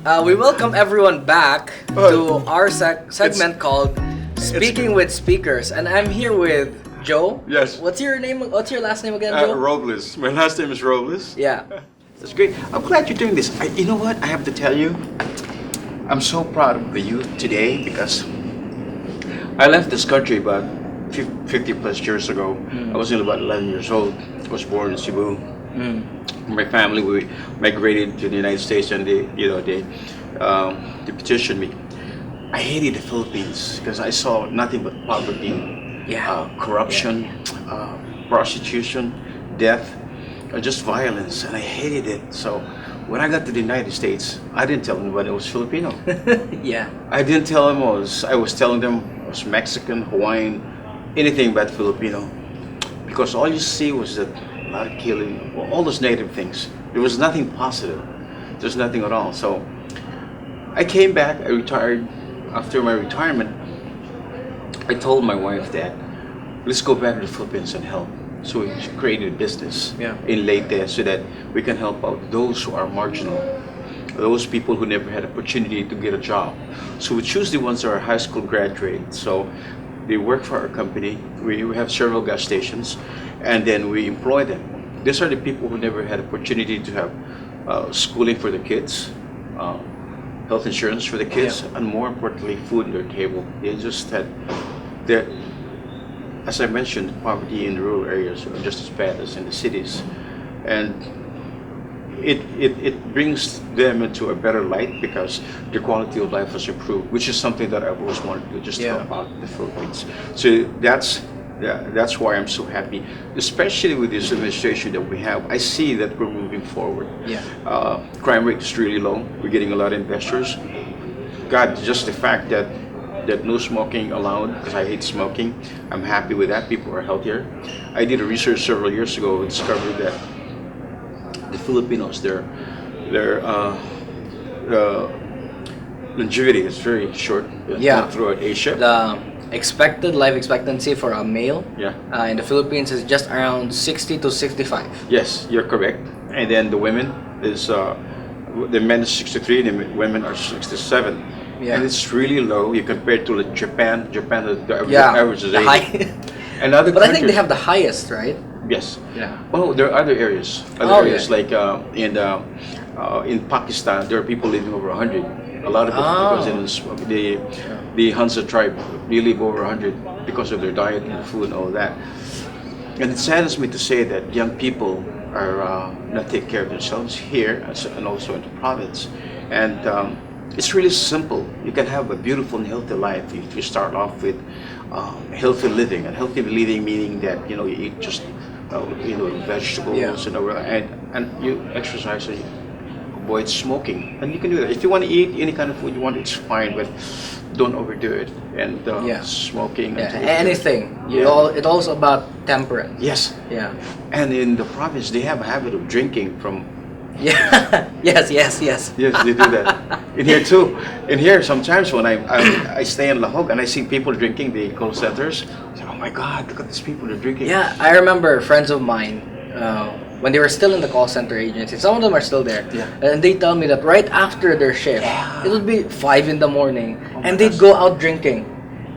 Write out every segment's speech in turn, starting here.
We welcome everyone back to Oh, our segment called Speaking with Speakers, and I'm here with Joe. Yes. What's your name? What's your last name again, Joe? Robles. My last name is Robles. Yeah. That's great. I'm glad you're doing this. You know what? I have to tell you, I'm so proud of the youth today because I left this country about 50 plus years ago. I was only about 11 years old. I was born in Cebu. My family, we migrated to the United States, and they petitioned me. I hated the Philippines because I saw nothing but poverty, Yeah. corruption, prostitution, death, just violence, and I hated it. So when I got to the United States, I didn't tell anybody I was Filipino. Yeah. I didn't tell them I was telling them I was Mexican, Hawaiian, anything but Filipino. Because all you see was that a lot of killing, all those negative things. There was nothing positive. There's nothing at all. So I came back, I retired. After my retirement, I told my wife that let's go back to the Philippines and help. So we created a business Yeah. in Leyte so that we can help out those who are marginal, those people who never had opportunity to get a job. So we choose the ones that are high school graduates. So they work for our company. We have several gas stations, and then we employ them. These are the people who never had opportunity to have schooling for the kids, health insurance for the kids, Yeah. and more importantly, food on their table. They just had their, as I mentioned, poverty in the rural areas are just as bad as in the cities, and it brings them into a better light because their quality of life has improved, which is something that I've always wanted to do, just Yeah. help out the Philippines. So that's why I'm so happy, especially with this administration that we have. I see that we're moving forward. Yeah. Crime rate is really low. We're getting a lot of investors. God, just the fact that no smoking allowed, because I hate smoking, I'm happy with that. People are healthier. I did a research several years ago and discovered that the Filipinos, their longevity is very short. Yeah. Throughout Asia. The expected life expectancy for a male Yeah. in the Philippines is just around 60 to 65. Yes, you're correct. And then the women is the men is 63, the women are 67. Yeah. And it's really low. You compare it to like Japan. Japan, the Yeah. average is The 80. high- And other But I think they countries- have the highest, right? Yes. Yeah. Well, there are other areas. Oh, Areas yeah. like in Pakistan, there are people living over 100. A lot of it because the Hansa tribe, they live over 100 because of their diet and food and all that. And it saddens me to say that young people are not taking care of themselves here and also in the province. And it's really simple. You can have a beautiful and healthy life if you start off with healthy living. And healthy living meaning that you eat just vegetables Yeah. and you exercise and you avoid smoking. And you can do that. If you want to eat any kind of food you want, it's fine, but don't overdo it. And Yeah. smoking. Yeah. and Anything. Yeah. It's also about temperance. Yes. Yeah. And in the province, they have a habit of drinking from. Yeah. Yes. Yes, they do that. In here too. In here, sometimes when I stay in Lahog and I see people drinking the call centers, I say, oh my God, look at these people they're drinking. Yeah, I remember friends of mine when they were still in the call center agency. Some of them are still there, Yeah. and they tell me that right after their shift, Yeah. it would be 5 in the morning, Oh my and they'd gosh. go out drinking,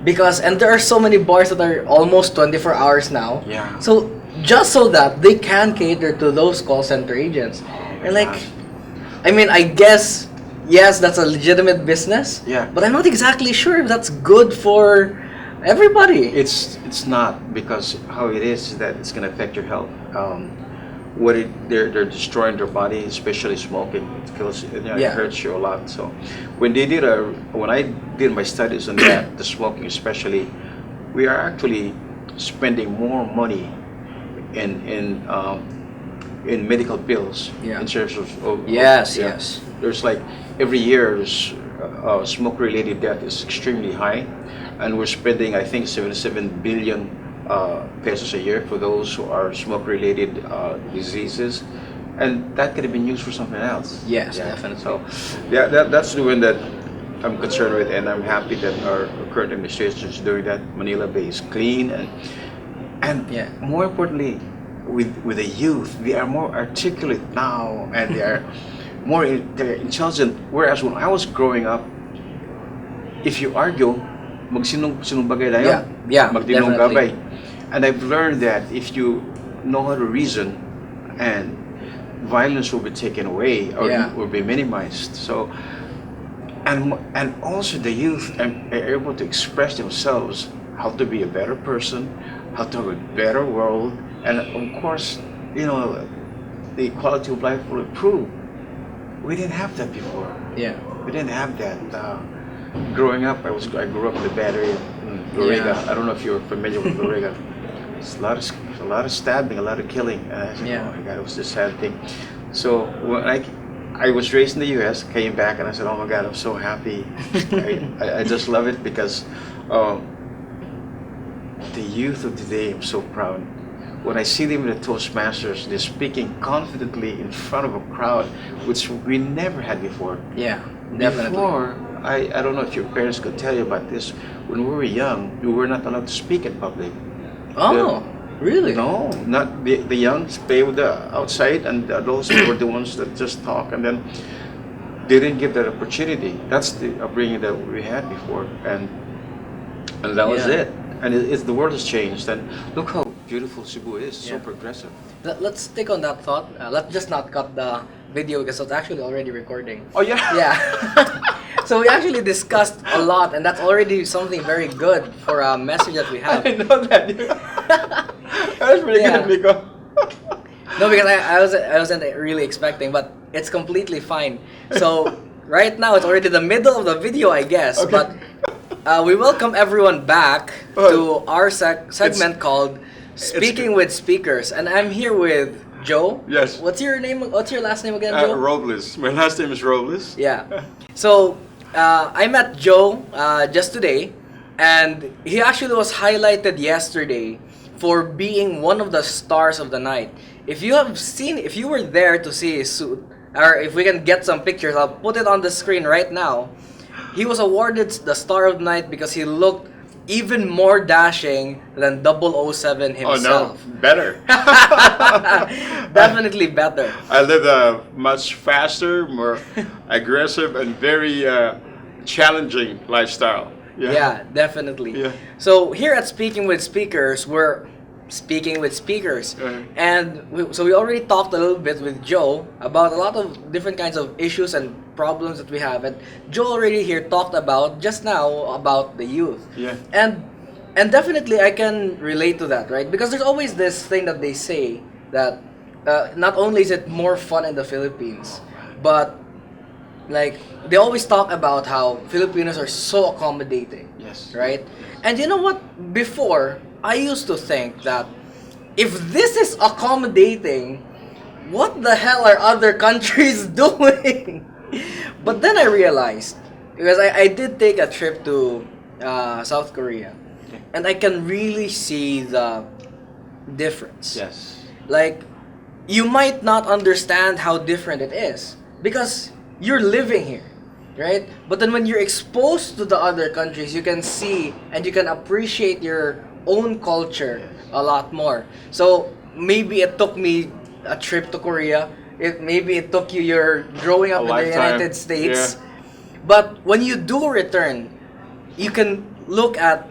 and there are so many bars that are almost 24 hours now. Yeah. So just so that they can cater to those call center agents, and like, gosh. I mean, I guess yes, that's a legitimate business. Yeah. But I'm not exactly sure if that's good for everybody. It's not, because how it is that it's going to affect your health. They're destroying their body, especially smoking. It kills, it Yeah. hurts you a lot. So when I did my studies on that, the smoking especially, we are actually spending more money in medical bills Yeah. in terms of Yes, yeah. yes. There's like every year smoke related death is extremely high, and we're spending I think 77 billion pesos a year for those who are smoke related diseases, and that could have been used for something else. Yes, Yeah. definitely. So yeah, that's the one that I'm concerned with, and I'm happy that our current administration is doing that. Manila Bay is clean, and Yeah. more importantly, with the youth, they are more articulate now, and they're intelligent. Whereas when I was growing up, if you argue, magsinumbagay na yun. Yeah, Magtinong definitely. gabay. And I've learned that if you know how to reason, and violence will be taken away or Yeah. will be minimized. So, and also the youth are able to express themselves, how to be a better person, how to have a better world, and of course, you know, the quality of life will improve. We didn't have that before. Yeah. We didn't have that. Growing up, I grew up in the Bad area in Lorega. Yeah. I don't know if you're familiar with Lorega. It's a lot of stabbing, a lot of killing. And I said, Yeah. oh my God, it was this sad thing. So when I was raised in the U.S., came back, and I said, oh my God, I'm so happy. I just love it because the youth of today, I'm so proud. When I see them in the Toastmasters, they're speaking confidently in front of a crowd, which we never had before. Yeah, definitely. Before, I don't know if your parents could tell you about this. When we were young, we were not allowed to speak in public. Oh, really? No, not the young stay with the outside, and the adults were the ones that just talk, and then they didn't give that opportunity. That's the upbringing that we had before, and that was Yeah. it. And it's the world has changed, and look how beautiful Cebu is. So Yeah. progressive. Let's stick on that thought. Let's just not cut the video because it's actually already recording. Oh yeah. Yeah. So we actually discussed a lot, and that's already something very good for a message that we have. I know that. That was pretty Yeah. good, Nico. No, because I wasn't really expecting, but it's completely fine. So right now it's already the middle of the video, I guess. Okay. But we welcome everyone back to our segment called Speaking with Speakers, and I'm here with Joe. Yes. What's your name? What's your last name again, Joe? Robles. My last name is Robles. Yeah. So I met Joe just today, and he actually was highlighted yesterday for being one of the stars of the night. If you were there to see his suit, or if we can get some pictures, I'll put it on the screen right now. He was awarded the star of the night because he looked even more dashing than 007 himself. Oh no, better. Definitely better. I live a much faster, more aggressive, and very challenging lifestyle. Yeah, definitely. Yeah. So here at Speaking with Speakers, we're speaking with speakers, and we already talked a little bit with Joe about a lot of different kinds of issues and problems that we have, and Joe already here talked about just now about the youth. Yeah. And definitely I can relate to that, right? Because there's always this thing that they say that not only is it more fun in the Philippines, but like they always talk about how Filipinos are so accommodating. Yes. Right? And you know what? Before, I used to think that if this is accommodating, what the hell are other countries doing? But then I realized, because I did take a trip to South Korea, and I can really see the difference. Yes. Like, you might not understand how different it is because you're living here, right? But then when you're exposed to the other countries, you can see and you can appreciate your own culture a lot more. So maybe it took me a trip to Korea. Maybe it took you your growing up in the lifetime. United States. Yeah. But when you do return, you can look at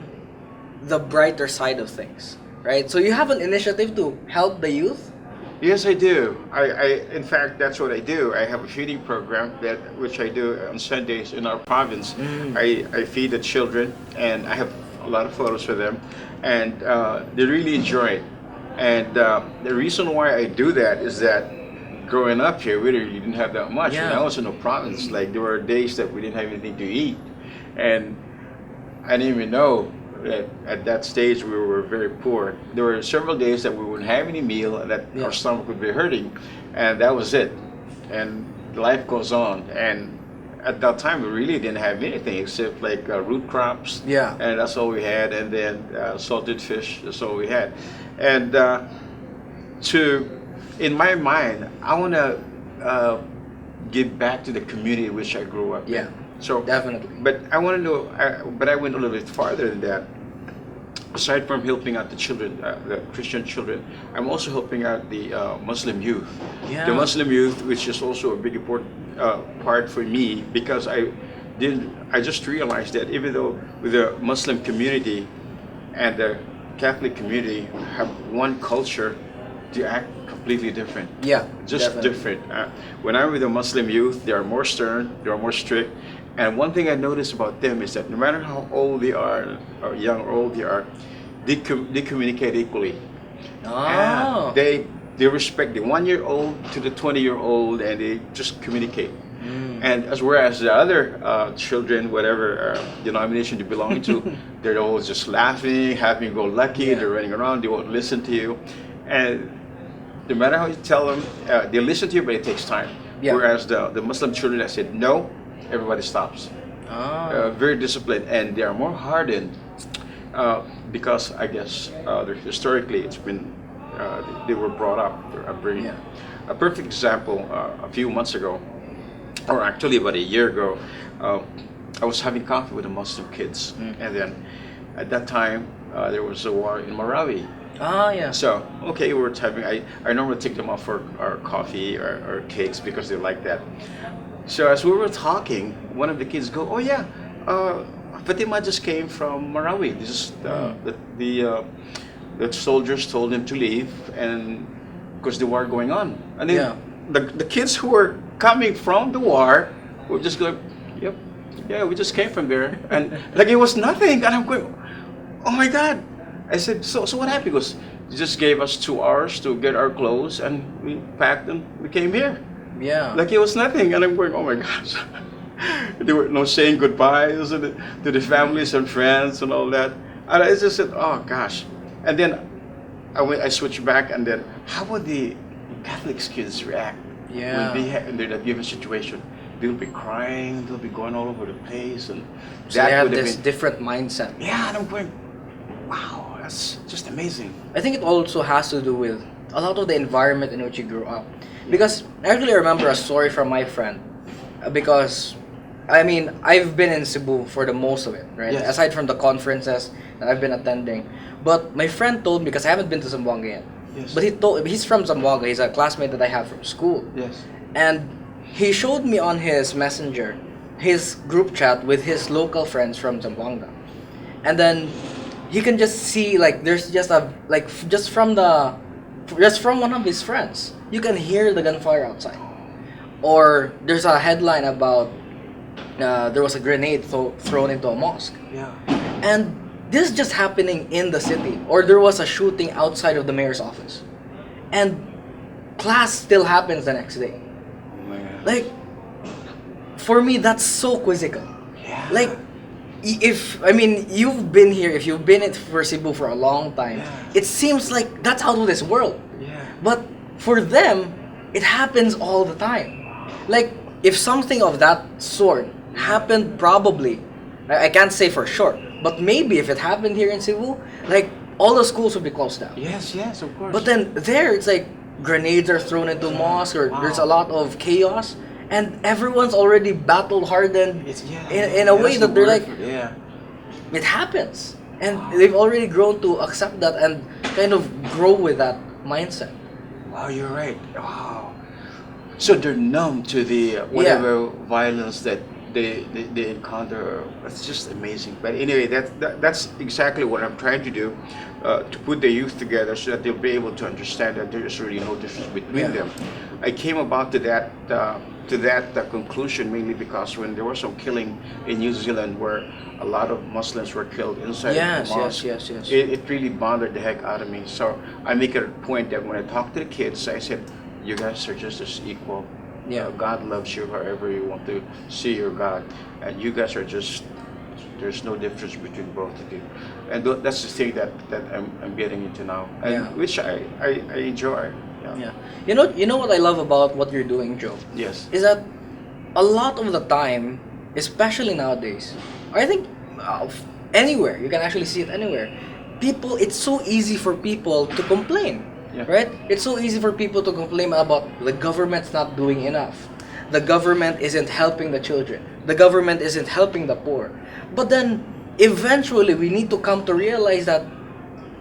the brighter side of things, right? So you have an initiative to help the youth. Yes, I do. In fact, that's what I do. I have a feeding program which I do on Sundays in our province. I feed the children, and I have a lot of photos for them, and they really enjoy it. And the reason why I do that is that growing up here, we really didn't have that much. Yeah. When I was in the province, like there were days that we didn't have anything to eat, and I didn't even know that at that stage we were very poor. There were several days that we wouldn't have any meal, and that Yeah. our stomach would be hurting, and that was it. And life goes on. And at that time, we really didn't have anything except like root crops. Yeah. And that's all we had. And then salted fish. That's all we had. And in my mind, I want to give back to the community in which I grew up. Yeah. So Definitely. But I want to know. But I went a little bit farther than that. Aside from helping out the children, the Christian children, I'm also helping out the Muslim youth. Yeah. The Muslim youth, which is also a big important part for me because I just realized that even though the Muslim community and the Catholic community have one culture, they act completely different. Yeah, Just definitely. different. When I'm with the Muslim youth, they are more stern, they are more strict. And one thing I notice about them is that no matter how old they are, or young or old they are, they communicate equally. Oh. They respect the 1 year old to the 20 year old, and they just communicate. And as whereas the other children, whatever denomination you belong to, they're always just laughing, happy-go-lucky. Yeah. They're running around. They won't listen to you, and no matter how you tell them, they listen to you, but it takes time. Yeah. Whereas the Muslim children that said no, everybody stops. Oh. Very disciplined, and they are more hardened because I guess historically it's been they were brought up. Their upbringing. Yeah. A perfect example: a few months ago, or actually about a year ago, I was having coffee with the Muslim kids, and then at that time there was a war in Marawi. Ah, yeah. So okay, we were having. I normally take them out for our coffee or cakes because they like that. So as we were talking, one of the kids go, "Oh yeah, Fatima just came from Marawi. This is the soldiers told him to leave, and because the war going on." And then Yeah. the kids who were coming from the war were just going, "Yep, yeah, we just came from there," and like it was nothing. And I'm going, "Oh my God!" I said, "So what happened?" He goes, "They just gave us 2 hours to get our clothes, and we packed and we came here." Yeah. Like it was nothing, and I'm going, "Oh my gosh!" There were no saying goodbyes to the families and friends and all that, and I just said, "Oh gosh!" And then I switched back, and then how would the Catholic kids react Yeah. when in that given situation? They'll be crying, they'll be going all over the place, and So they have would have this been different mindset. yeah. And I'm going, "Wow, that's just amazing." I think it also has to do with a lot of the environment in which you grew up. Because I actually remember a story from my friend. Because, I mean, I've been in Cebu for the most of it, right? Yes. Aside from the conferences that I've been attending. But my friend told me, because I haven't been to Zamboanga yet. Yes. But he's from Zamboanga. He's a classmate that I have from school. Yes. And he showed me on his messenger his group chat with his local friends from Zamboanga. And then he can just see like there's just a like just from one of his friends, you can hear the gunfire outside. Or there's a headline about there was a grenade thrown into a mosque. Yeah. And this is just happening in the city. Or there was a shooting outside of the mayor's office. And class still happens the next day. Oh my God. Like, for me, that's so quizzical. Yeah. Like, I mean, you've been here, if you've been for Cebu for a long time, Yeah. it seems like that's out of this world. Yeah. But for them, it happens all the time. Like, if something of that sort happened, probably, I can't say for sure, but maybe if it happened here in Cebu, like, all the schools would be closed down. Yes, yes, of course. But then there, it's like grenades are thrown into mosques, or Wow. there's a lot of chaos, and everyone's already battle hardened in a way that's that the they're word like, for it, yeah. it happens, and they've already grown to accept that and kind of grow with that mindset. Wow, you're right. Wow. So they're numb to the whatever violence that they encounter. That's just amazing. But anyway, that's exactly what I'm trying to do, to put the youth together so that they'll be able to understand that there is really no difference between Yeah. them. I came about to that conclusion mainly because when there was some killing in New Zealand where a lot of Muslims were killed inside Yes, the mosque, yes. it really bothered the heck out of me. So I make it a point that when I talk to the kids, I said, "You guys are just as equal. Yeah. God loves you however you want to see your God, and you guys are just. There's no difference between both of you." And that's the thing that I'm getting into now, and Yeah. which I enjoy. Yeah. You know what I love about what you're doing, Joe? Yes. Is that a lot of the time, especially nowadays, I think anywhere, you can actually see it anywhere. It's so easy for people to complain, Yeah. right? It's so easy for people to complain about the government's not doing enough. The government isn't helping the children. The government isn't helping the poor. But then, eventually, we need to come to realize that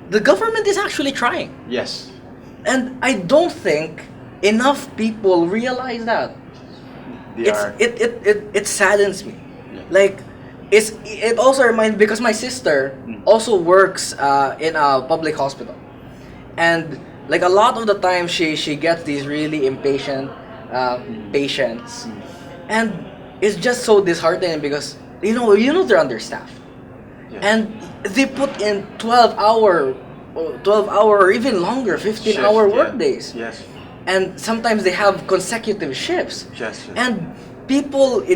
the government is actually trying. Yes. And I don't think enough people realize that. They it's are. it saddens me. Yeah. Like it also reminds, because my sister also works in a public hospital, and like a lot of the time she gets these really impatient patients, and it's just so disheartening because they're understaffed, Yeah. and they put in 12 hour or even longer, 15-hour Shift, yeah. work days, Yes. and sometimes they have consecutive shifts. Yes. And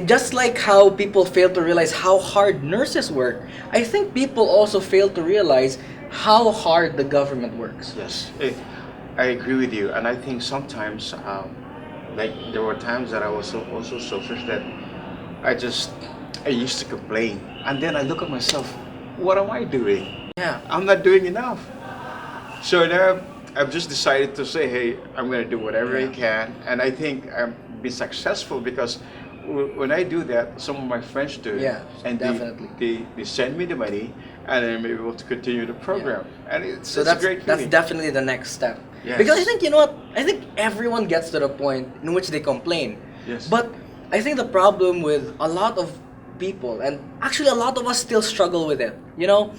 just like how people fail to realize how hard nurses work, I think people also fail to realize how hard the government works. Yes. I agree with you, and I think sometimes, like there were times that I was also selfish that I used to complain, and then I look at myself, what am I doing? Yeah. I'm not doing enough. So now I've just decided to say, hey, I'm going to do whatever I can, and I think I'm be successful because when I do that, some of my friends do it, Yeah, and definitely. they send me the money, and I'm able to continue the program, and So it's a that's great that's feeling. definitely the next step. Yes. Because I think I think everyone gets to the point in which they complain. Yes. But I think the problem with a lot of people, and actually a lot of us still struggle with it. Yes.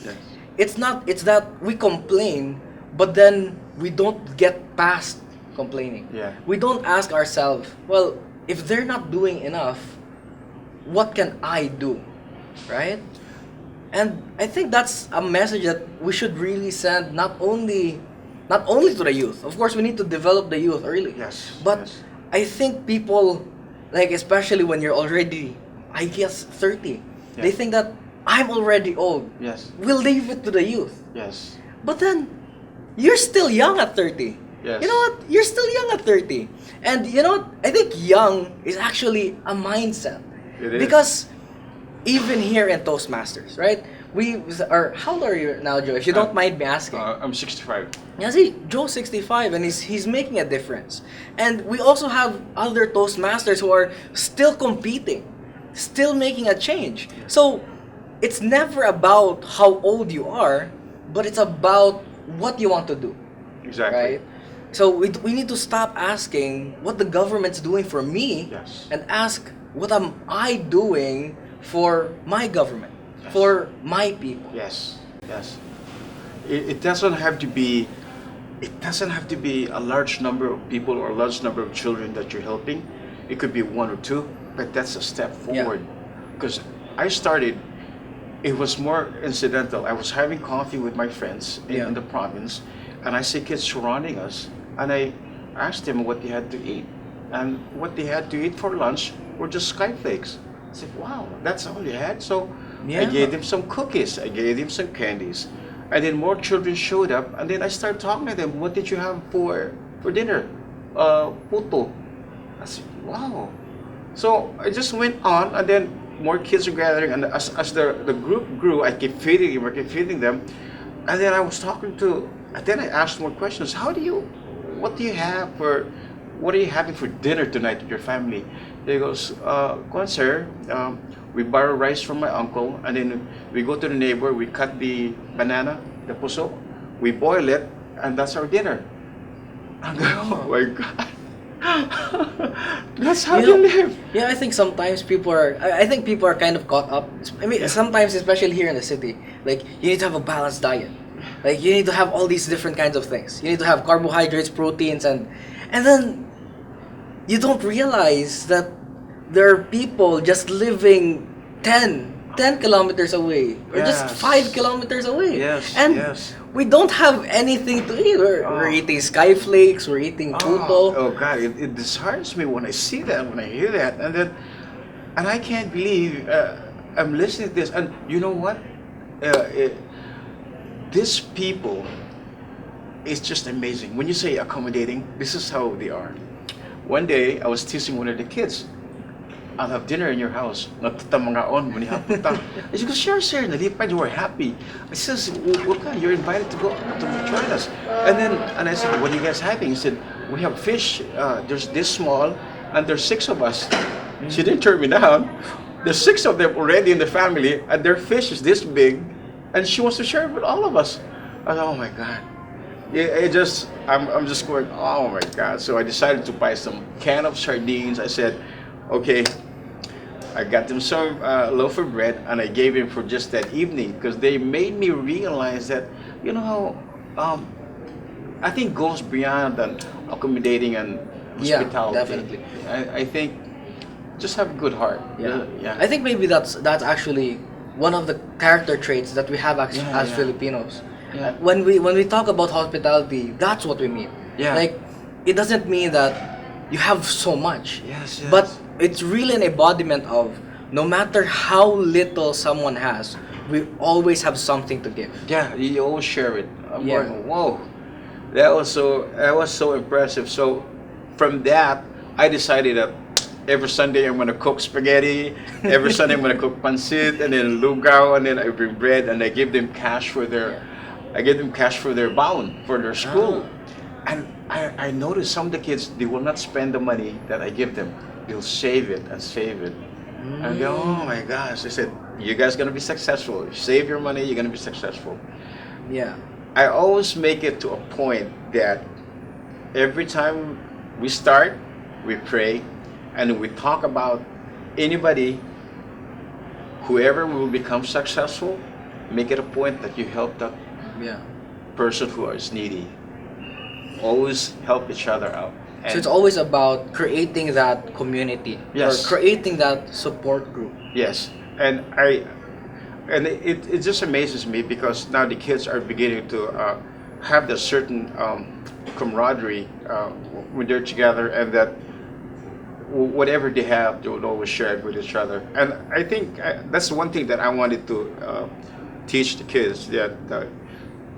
It's that we complain, but then we don't get past complaining. Yeah. We don't ask ourselves, well, if they're not doing enough, what can I do? Right? And I think that's a message that we should really send not only to the youth. Of course, we need to develop the youth early. Yes, But yes. I think people, like especially when you're already, I guess 30, Yeah. they think that I'm already old. Yes. We'll leave it to the youth. Yes. But then you're still young at 30. Yes. You know what? You're still young at 30. And you know what? I think young is actually a mindset. It is. Because even here in Toastmasters, right? We are, how old are you now, Joe? If you don't mind me asking. I'm 65. Yeah, see, Joe's 65 and he's making a difference. And we also have other Toastmasters who are still competing, still making a change. So it's never about how old you are, but it's about what you want to do. Exactly. Right? So we need to stop asking what the government's doing for me, Yes. and ask what am I doing for my government, Yes. for my people. Yes. Yes. It doesn't have to be. It doesn't have to be a large number of people or a large number of children that you're helping. It could be one or two, but that's a step Yeah. forward. Because I started. It was more incidental. I was having coffee with my friends Yeah. in the province, and I see kids surrounding us, and I asked them what they had to eat, and what they had to eat for lunch were just skyflakes. I said, "Wow, that's all you had." So I Yeah. gave them some cookies. I gave them some candies, and then more children showed up, and then I started talking to them. What did you have for dinner? Puto. I said, "Wow." So I just went on, and then more kids are gathering, and as the group grew, I kept feeding them, and then I was talking to, and then I asked more questions. What do you have what are you having for dinner tonight with your family? He goes, go on, sir, we borrow rice from my uncle, and then we go to the neighbor, we cut the banana, the puso, we boil it, and that's our dinner. I'm going, oh my God. That's how you live. Yeah, I think sometimes I think people are kind of caught up. I mean, sometimes, especially here in the city, like you need to have a balanced diet. Like you need to have all these different kinds of things. You need to have carbohydrates, proteins, and then you don't realize that there are people just living 10 kilometers away, or just Yes. 5 kilometers away. Yes, And yes. we don't have anything to eat. We're eating skyflakes, we're eating puto. Oh God, it disheartens me when I see that, when I hear that, and I can't believe I'm listening to this. And you know what? These people is just amazing. When you say accommodating, this is how they are. One day, I was teasing one of the kids. I'll have dinner in your house. Natatamangaon, manihapon ta. She goes, sure, sir. Nalipad, you were happy. I says, okay, you're invited to go to join us. And I said, what are you guys having? He said, we have fish. There's this small, and there's 6 of us. She didn't turn me down. There's 6 of them already in the family, and their fish is this big, and she wants to share it with all of us. I thought, oh my God. I'm just going, oh my God. So I decided to buy some can of sardines. I said, Okay, I got them some loaf of bread and I gave him for just that evening because they made me realize that, you know, um, I think goes beyond than accommodating and Yeah, hospitality. definitely. I think just have a good heart. Yeah. Yeah. I think maybe that's actually one of the character traits that we have as, Yeah, as yeah. Filipinos. Yeah. When we talk about hospitality, that's what we mean. Yeah. Like, it doesn't mean that you have so much. Yes, But yes. it's really an embodiment of no matter how little someone has, we always have something to give. Yeah, you always share it. I'm Yeah. going, whoa, that was so impressive. So from that, I decided that every Sunday I'm gonna cook spaghetti. Every Sunday I'm gonna cook pancit and then lugaw, and then I bring bread and I give them cash for their, I give them cash for their bound for their school. And I noticed some of the kids they will not spend the money that I give them. They'll save it and save it. And I go, oh my gosh! I said, you guys gonna be successful. Save your money, you're gonna be successful. Yeah. I always make it to a point that every time we start, we pray, and we talk about anybody, whoever will become successful, make it a point that you help that Yeah. person who is needy. Always help each other out. So it's always about creating that community Yes. or creating that support group. Yes, and it just amazes me because now the kids are beginning to have that certain camaraderie when they're together, and that whatever they have, they will always share it with each other. And I think that's one thing that I wanted to teach the kids, that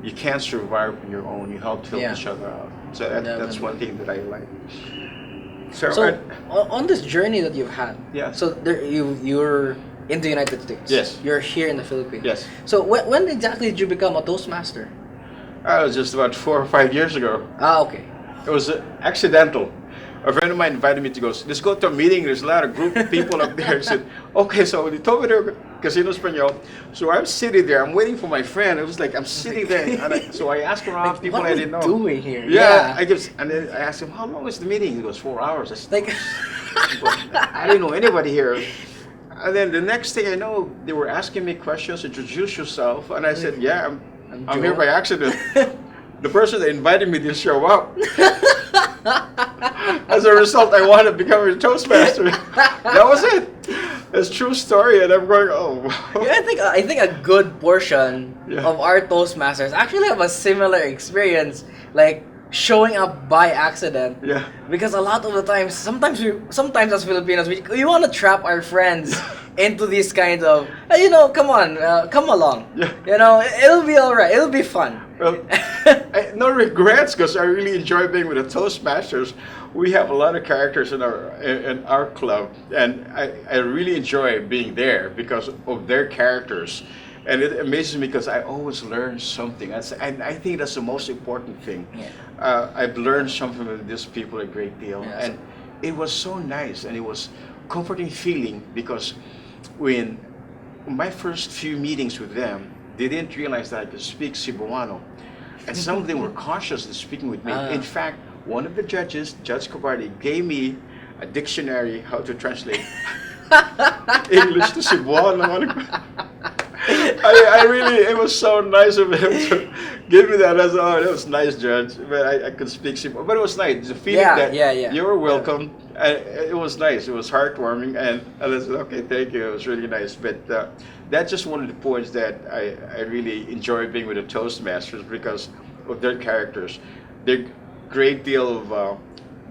you can't survive on your own. You help help Yeah. each other out. So that's one thing that I like. So on this journey that you've had, Yeah. So there, you're in the United States. Yes. You're here in the Philippines. Yes. So when exactly did you become a Toastmaster? I was just about 4 or 5 years ago. Ah, okay. It was accidental. A friend of mine invited me to go. Let's go to a meeting. There's a lot of group of people up there. I said, okay. So they told me to Casino Espanol. So I'm sitting there. I'm waiting for my friend. It was like I'm sitting there. So I asked around Like, people what I are didn't know. we doing here? Yeah. And then I asked him, how long is the meeting? He goes, 4 hours. I said, Like, I didn't know anybody here. And then the next thing I know, they were asking me questions. Introduce yourself. And I said, yeah, I'm here Joe. by accident. The person that invited me didn't show up. As a result, I wanted to become a Toastmaster. That was it. It's a true story, and I'm going, oh. yeah, I think a good portion Yeah. of our Toastmasters actually have a similar experience, like showing up by accident. Yeah. Because a lot of the times, sometimes as Filipinos, we want to trap our friends into these kinds of, "Hey, come on, come along. Yeah. It'll be alright. It'll be fun. Well, no regrets because I really enjoy being with the Toastmasters. We have a lot of characters in our club, and I really enjoy being there because of their characters. And it amazes me because I always learn something. And I think that's the most important thing. Yeah. I've learned something from these people a great deal, Yeah. and it was so nice, and it was comforting feeling because when my first few meetings with them, they didn't realize that I could speak Cebuano, and some of them were cautious in speaking with me. Ah. In fact, one of the judges, Judge Cobardi, gave me a dictionary how to translate English to Cebuano. I really, it was so nice of him to give me that. I said, oh, that was nice, Judge. But I could speak Cebuano. But it was nice. The feeling Yeah, that yeah, yeah. you were welcome. It was nice. It was heartwarming. And I said, okay, thank you. It was really nice. But that's just one of the points that I really enjoy being with the Toastmasters because of their characters. Their great deal of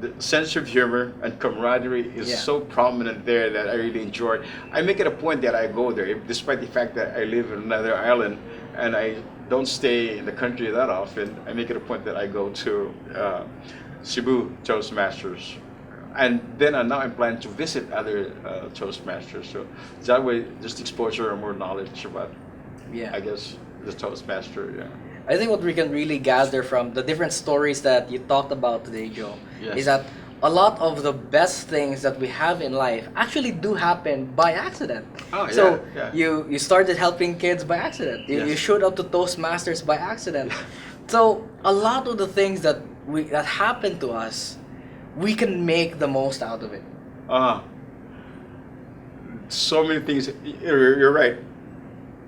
the sense of humor and camaraderie is Yeah. so prominent there that I really enjoy. I make it a point that I go there, despite the fact that I live in another island and I don't stay in the country that often. I make it a point that I go to Cebu Toastmasters. And then now I'm planning to visit other Toastmasters. So that way, just exposure and more knowledge about, Yeah. I guess, the Toastmaster. Yeah. I think what we can really gather from the different stories that you talked about today, Joe, Yes. is that a lot of the best things that we have in life actually do happen by accident. Oh, yeah, So yeah. you started helping kids by accident. You Yes. showed up to Toastmasters by accident. So a lot of the things that happen to us, we can make the most out of it. Uh, so many things. You're right.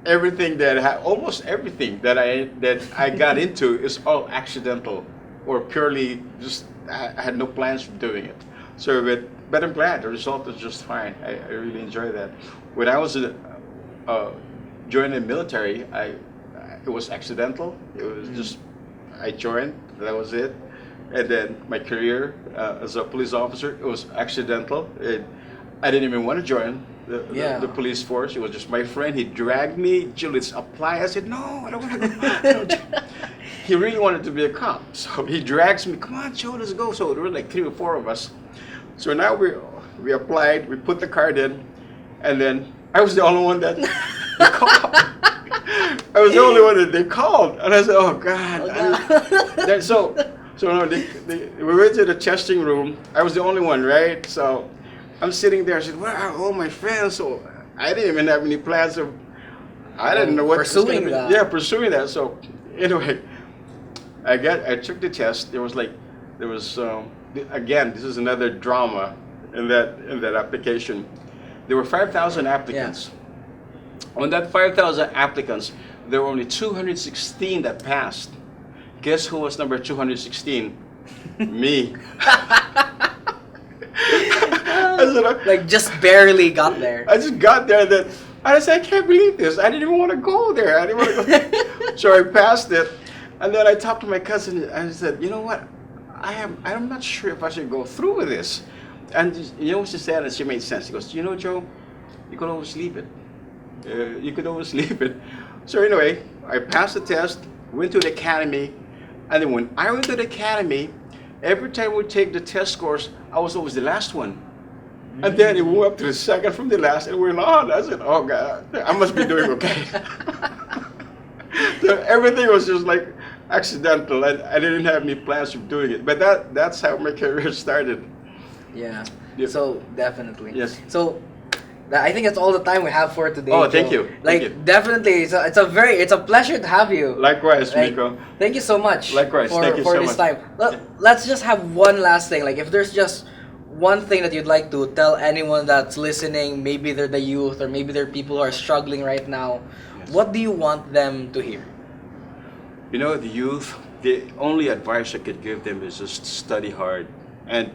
Everything almost everything that I got into is all accidental or purely just I had no plans of doing it. So but I'm glad the result is just fine. I really enjoy that. When I was joined the military, it was accidental. It was just I joined. That was it. And then my career as a police officer, it was accidental. I didn't even want to join the police force. It was just my friend. He dragged me. Joe, let's apply. I said, no, I don't want to go. He really wanted to be a cop. So he drags me. Come on, Joe, let's go. So there were like 3 or 4 of us. So now we applied. We put the card in. And then I was the only one that they called. I was the only one that they called. And I said, oh, God. So no, we went to the testing room. I was the only one, right? So I'm sitting there. I said, "Where are all my friends?" So I didn't even have any plans of. I didn't know what pursuing that. Yeah, pursuing that. So anyway, I took the test. There was again. This is another drama in that application. There were 5,000 applicants. Yeah. On that 5,000 applicants, there were only 216 that passed. Guess who was number 216? Me. Like just barely got there. I just got there, and then I said, I can't believe this. I didn't even want to go there. I didn't want to go. So I passed it, and then I talked to my cousin, and I said, you know what? I'm not sure if I should go through with this. And you know what she said, and she made sense. She goes, you know, Joe, you could always leave it. You could always leave it. So anyway, I passed the test, went to the academy. And then when I went to the academy, every time we take the test scores, I was always the last one. And then it went up to the second from the last, and we're on. I said, oh God, I must be doing okay. So everything was just like accidental. I didn't have any plans of doing it. But that's how my career started. Yeah. Yeah. So definitely. Yes. So I think that's all the time we have for today. Oh, thank Joe. you. Like Thank you. definitely, it's a pleasure to have you. Likewise, Like, Miko. thank you so much. Likewise, thank you for so this much. time. Let's just have one last thing. Like if there's just one thing that you'd like to tell anyone that's listening, maybe they're the youth or maybe they're people who are struggling right now, Yes. what do you want them to hear? You know, the youth, the only advice I could give them is just study hard. And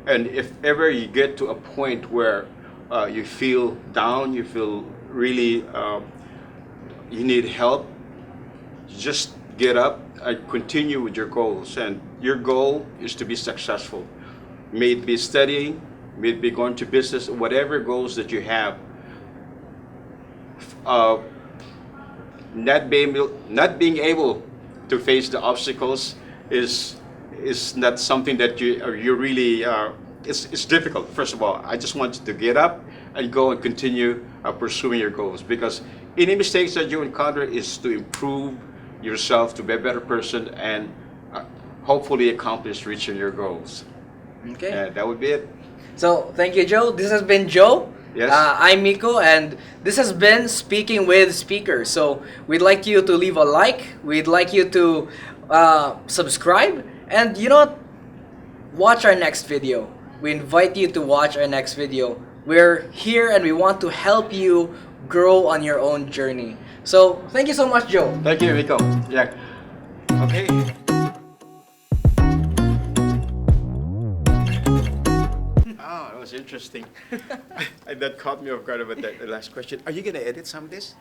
if ever you get to a point where you feel down, you feel really you need help, just get up and continue with your goals. And your goal is to be successful. May it be studying, may it be going to business, whatever goals that you have. Not being able to face the obstacles is not something that you really it's difficult. First of all, I just want you to get up and go and continue pursuing your goals, because any mistakes that you encounter is to improve yourself to be a better person and hopefully accomplish reaching your goals. Okay. That would be it. So thank you, Joe. This has been Joe. Yes. I'm Miko, and this has been Speaking with Speakers. So we'd like you to leave a like. We'd like you to subscribe, and you know what? Watch our next video. We invite you to watch our next video. We're here and we want to help you grow on your own journey. So thank you so much, Joe. Thank you, Miko. Yeah. Okay. That was interesting. That caught me off guard about the last question. Are you going to edit some of this?